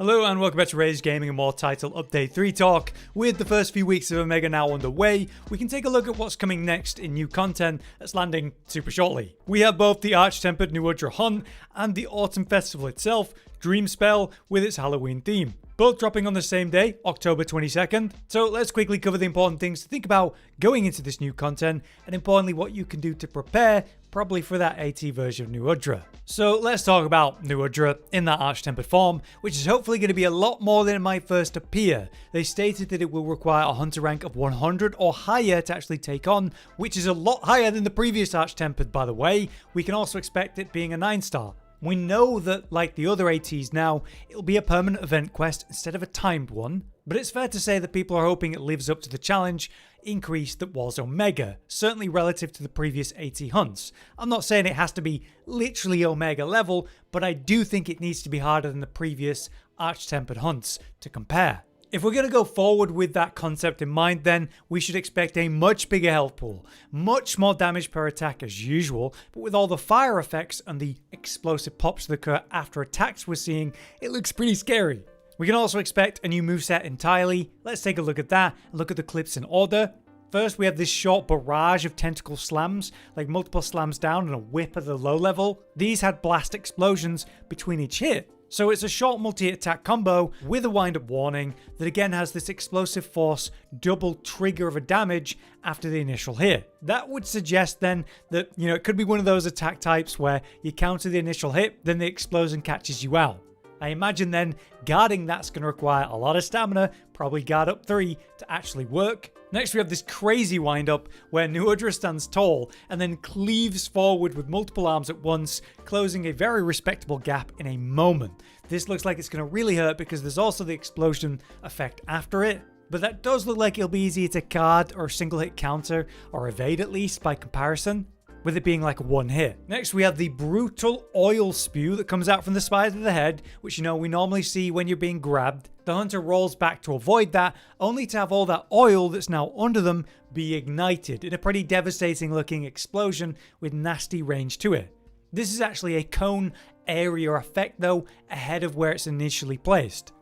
Hello and welcome back to Rage Gaming and more Title Update 3 talk. With the first few weeks of Omega now underway, we can take a look at what's coming next in new content that's landing super shortly. We have both the Arch-Tempered Nu Udra Hunt and the Autumn Festival itself, Dreamspell, with its Halloween theme. Both dropping on the same day, October 22nd. So let's quickly cover the important things to think about going into this new content, and importantly what you can do to prepare, probably for that AT version of Nu Udra. So let's talk about Nu Udra in that Arch-Tempered form, which is hopefully going to be a lot more than it might first appear. They stated that it will require a hunter rank of 100 or higher to actually take on, which is a lot higher than the previous Arch-Tempered, by the way. We can also expect it being a 9-star. We know that, like the other ATs now, it'll be a permanent event quest instead of a timed one, but it's fair to say that people are hoping it lives up to the challenge increase that was Omega, certainly relative to the previous AT hunts. I'm not saying it has to be literally Omega level, but I do think it needs to be harder than the previous Arch-Tempered hunts to compare. If we're going to go forward with that concept in mind, then we should expect a much bigger health pool, much more damage per attack as usual, but with all the fire effects and the explosive pops that occur after attacks we're seeing, it looks pretty scary. We can also expect a new moveset entirely. Let's take a look at that and look at the clips in order. First, we have this short barrage of tentacle slams, like multiple slams down and a whip at the low level. These had blast explosions between each hit. So it's a short multi-attack combo with a wind-up warning that again has this explosive force double trigger of a damage after the initial hit. That would suggest then that, it could be one of those attack types where you counter the initial hit, then the explosion catches you out. I imagine then guarding that's going to require a lot of stamina, probably guard up 3 to actually work. Next we have this crazy wind-up where Nu Udra stands tall and then cleaves forward with multiple arms at once, closing a very respectable gap in a moment. This looks like it's going to really hurt because there's also the explosion effect after it, but that does look like it'll be easier to guard or single hit counter or evade at least by comparison, with it being like one hit. Next we have the brutal oil spew that comes out from the side of the head, which we normally see when you're being grabbed. The hunter rolls back to avoid that, only to have all that oil that's now under them be ignited in a pretty devastating looking explosion with nasty range to it. This is actually a cone area effect though, ahead of where it's initially placed.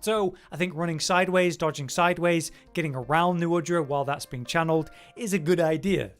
So I think running sideways, dodging sideways, getting around Nu Udra while that's being channeled is a good idea.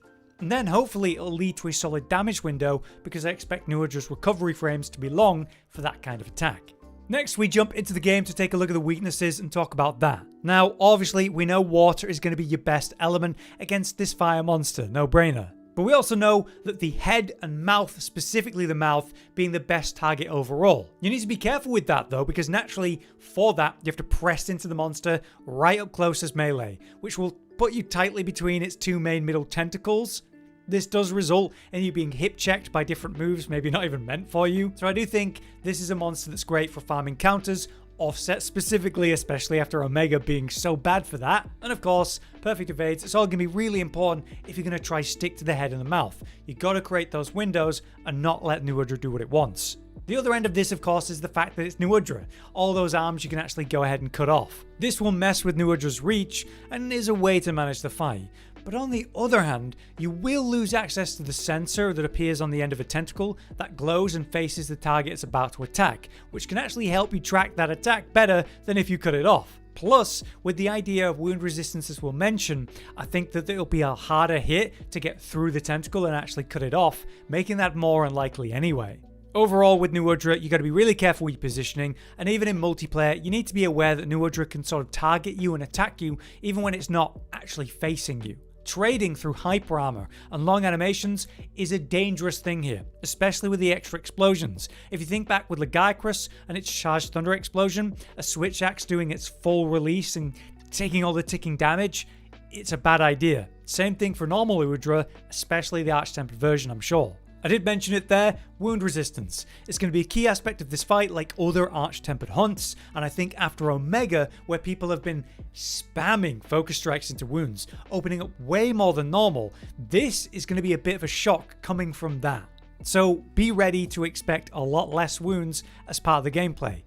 And then hopefully it'll lead to a solid damage window because I expect Nu Udra's recovery frames to be long for that kind of attack. Next we jump into the game to take a look at the weaknesses and talk about that. Now obviously we know water is going to be your best element against this fire monster, no brainer. But we also know that the head and mouth, specifically the mouth, being the best target overall. You need to be careful with that though, because naturally for that you have to press into the monster right up close as melee, which will put you tightly between its two main middle tentacles. This does result in you being hip checked by different moves, maybe not even meant for you. So I do think this is a monster that's great for farming counters, offset specifically, especially after Omega being so bad for that. And of course, perfect evades, it's all going to be really important if you're going to try stick to the head and the mouth. You got to create those windows and not let Nu Udra do what it wants. The other end of this, of course, is the fact that it's Nu Udra. All those arms you can actually go ahead and cut off. This will mess with Nu Udra's reach and is a way to manage the fight. But on the other hand, you will lose access to the sensor that appears on the end of a tentacle that glows and faces the target it's about to attack, which can actually help you track that attack better than if you cut it off. Plus, with the idea of wound resistance as we'll mention, I think that it'll be a harder hit to get through the tentacle and actually cut it off, making that more unlikely anyway. Overall with Nu Udra, you got to be really careful with your positioning, and even in multiplayer you need to be aware that Nu Udra can sort of target you and attack you even when it's not actually facing you. Trading through hyper armor and long animations is a dangerous thing here, especially with the extra explosions. If you think back with lagiacrus and its charged thunder explosion, a switch axe doing its full release and taking all the ticking damage, it's a bad idea. Same thing for normal Nu Udra, especially the Arch-Tempered version, I'm sure. I did mention it there, wound resistance. It's going to be a key aspect of this fight like other Arch-Tempered hunts, and I think after Omega, where people have been spamming focus strikes into wounds, opening up way more than normal, this is going to be a bit of a shock coming from that. So be ready to expect a lot less wounds as part of the gameplay.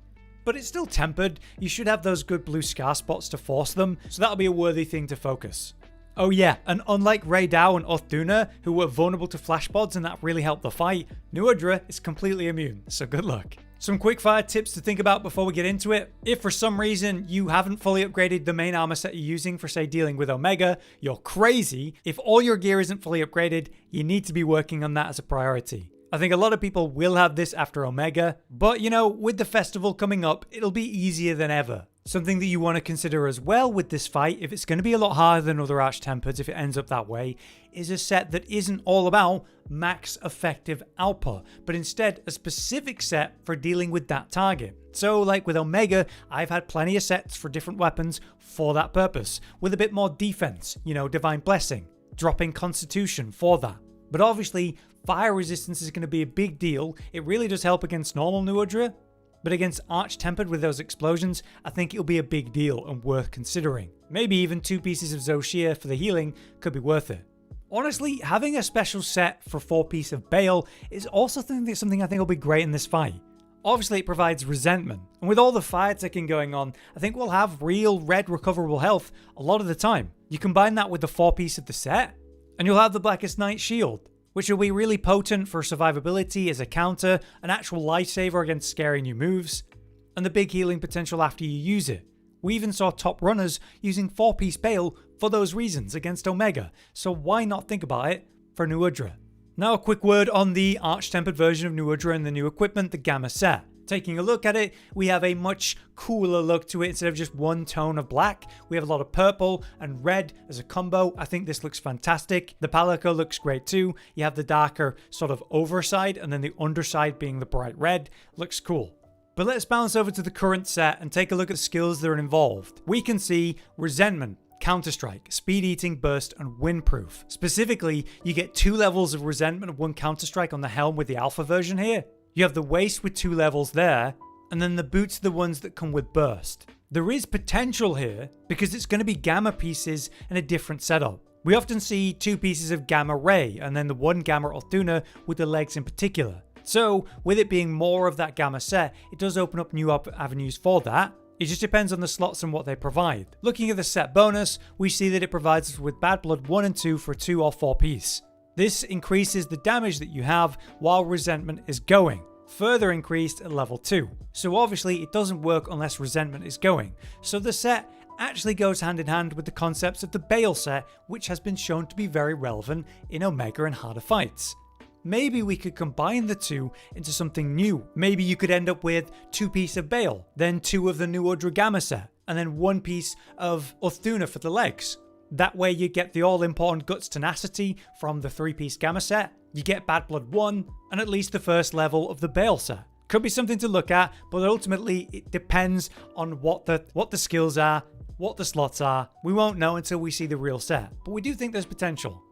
But it's still tempered, you should have those good blue scar spots to force them, so that'll be a worthy thing to focus. Oh yeah, and unlike Raidao and Duna, who were vulnerable to flashbots and that really helped the fight, Nu Udra is completely immune, so good luck. Some quickfire tips to think about before we get into it. If for some reason you haven't fully upgraded the main armor set you're using for say dealing with Omega, you're crazy. If all your gear isn't fully upgraded, you need to be working on that as a priority. I think a lot of people will have this after Omega, but you know, with the festival coming up, it'll be easier than ever. Something that you want to consider as well with this fight, if it's going to be a lot harder than other Arch-Tempered if it ends up that way, is a set that isn't all about max effective output, but instead a specific set for dealing with that target. So like with Omega, I've had plenty of sets for different weapons for that purpose, with a bit more defense, you know, Divine Blessing, dropping Constitution for that. But obviously, fire resistance is going to be a big deal. It really does help against normal Nu Udra, but against Arch-Tempered with those explosions, I think it'll be a big deal and worth considering. Maybe even 2 pieces of Zoshir for the healing could be worth it. Honestly, having a special set for 4 piece of Bale is also something I think will be great in this fight. Obviously it provides resentment, and with all the fire ticking going on, I think we'll have real red recoverable health a lot of the time. You combine that with the 4 piece of the set, and you'll have the Blackest Night shield, which will be really potent for survivability as a counter, an actual lifesaver against scary new moves, and the big healing potential after you use it. We even saw top runners using 4 piece Bale for those reasons against Omega, so why not think about it for Nu Udra? Now a quick word on the Arch-Tempered version of Nu Udra and the new equipment, the Gamma set. Taking a look at it, we have a much cooler look to it. Instead of just one tone of black, we have a lot of purple and red as a combo. I think this looks fantastic. The palico looks great too. You have the darker sort of overside and then the underside being the bright red. Looks cool. But let's bounce over to the current set and take a look at the skills that are involved. We can see Resentment, Counter-Strike, Speed Eating, Burst, and Windproof. Specifically, you get 2 levels of Resentment and 1 Counter-Strike on the helm with the alpha version here. You have the waist with 2 levels there, and then the boots are the ones that come with Burst. There is potential here, because it's going to be Gamma pieces in a different setup. We often see 2 pieces of Gamma Ray, and then the 1 Gamma Duna with the legs in particular. So, with it being more of that Gamma set, it does open up new avenues for that. It just depends on the slots and what they provide. Looking at the set bonus, we see that it provides us with Bad Blood 1 and 2 for a 2 or 4 piece. This increases the damage that you have while Resentment is going, further increased at level 2. So obviously it doesn't work unless Resentment is going. So the set actually goes hand in hand with the concepts of the Bale set, which has been shown to be very relevant in Omega and harder fights. Maybe we could combine the 2 into something new. Maybe you could end up with 2 piece of Bale, then 2 of the Nu Udra Gamma set, and then 1 piece of Duna for the legs. That way you get the all-important Guts Tenacity from the 3 piece Gamma set, you get Bad Blood 1, and at least the first level of the Bale set. Could be something to look at, but ultimately it depends on what the skills are, what the slots are. We won't know until we see the real set, but we do think there's potential.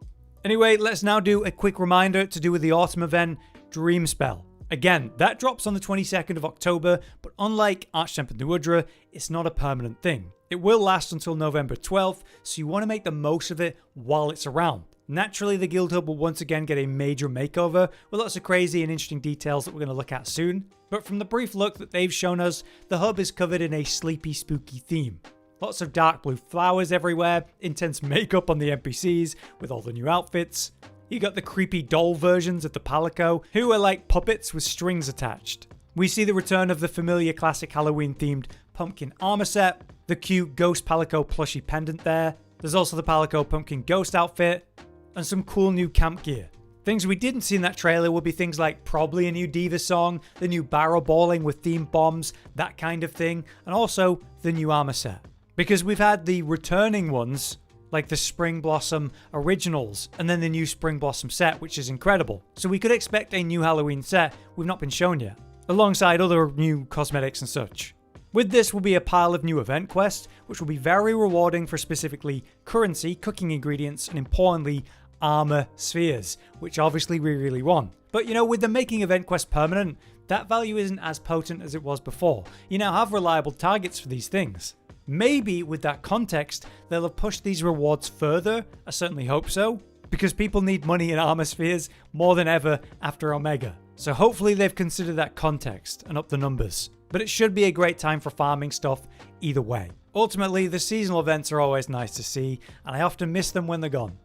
Anyway, let's now do a quick reminder to do with the autumn event, Dreamspell. Again, that drops on the 22nd of October, but unlike Arch-Tempered Nu Udra, it's not a permanent thing. It will last until November 12th, so you want to make the most of it while it's around. Naturally, the Guild Hub will once again get a major makeover with lots of crazy and interesting details that we're going to look at soon. But from the brief look that they've shown us, the hub is covered in a sleepy, spooky theme. Lots of dark blue flowers everywhere, intense makeup on the NPCs with all the new outfits. You got the creepy doll versions of the Palico, who are like puppets with strings attached. We see the return of the familiar classic Halloween themed pumpkin armor set, the cute ghost Palico plushie pendant there. There's also the Palico pumpkin ghost outfit, and some cool new camp gear. Things we didn't see in that trailer would be things like probably a new Diva song, the new barrel balling with themed bombs, that kind of thing, and also the new armor set. Because we've had the returning ones, like the Spring Blossom Originals, and then the new Spring Blossom set, which is incredible. So we could expect a new Halloween set we've not been shown yet, alongside other new cosmetics and such. With this will be a pile of new event quests, which will be very rewarding for specifically currency, cooking ingredients, and importantly, armor spheres, which obviously we really want. But you know, with them making event quests permanent, that value isn't as potent as it was before. You now have reliable targets for these things. Maybe with that context, they'll have pushed these rewards further, I certainly hope so, because people need money in armor spheres more than ever after Omega. So hopefully they've considered that context and upped the numbers. but it should be a great time for farming stuff either way. Ultimately, the seasonal events are always nice to see, and I often miss them when they're gone.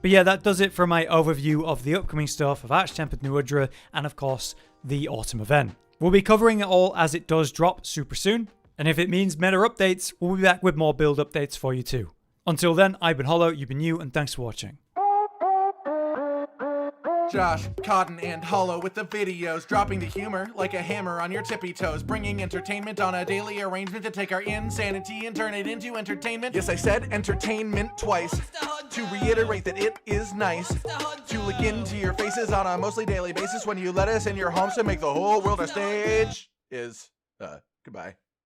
But yeah, that does it for my overview of the upcoming stuff of Arch-Tempered Nu Udra, and of course, the autumn event. We'll be covering it all as it does drop super soon, and if it means meta updates, we'll be back with more build updates for you too. Until then, I've been Hollow, you've been you, and thanks for watching. Josh, Cotton, and Hollow with the videos, dropping the humor like a hammer on your tippy toes, bringing entertainment on a daily arrangement to take our insanity and turn it into entertainment. Yes, I said entertainment twice, to reiterate that it is nice to look into your faces on a mostly daily basis when you let us in your homes to make the whole world a stage. Goodbye.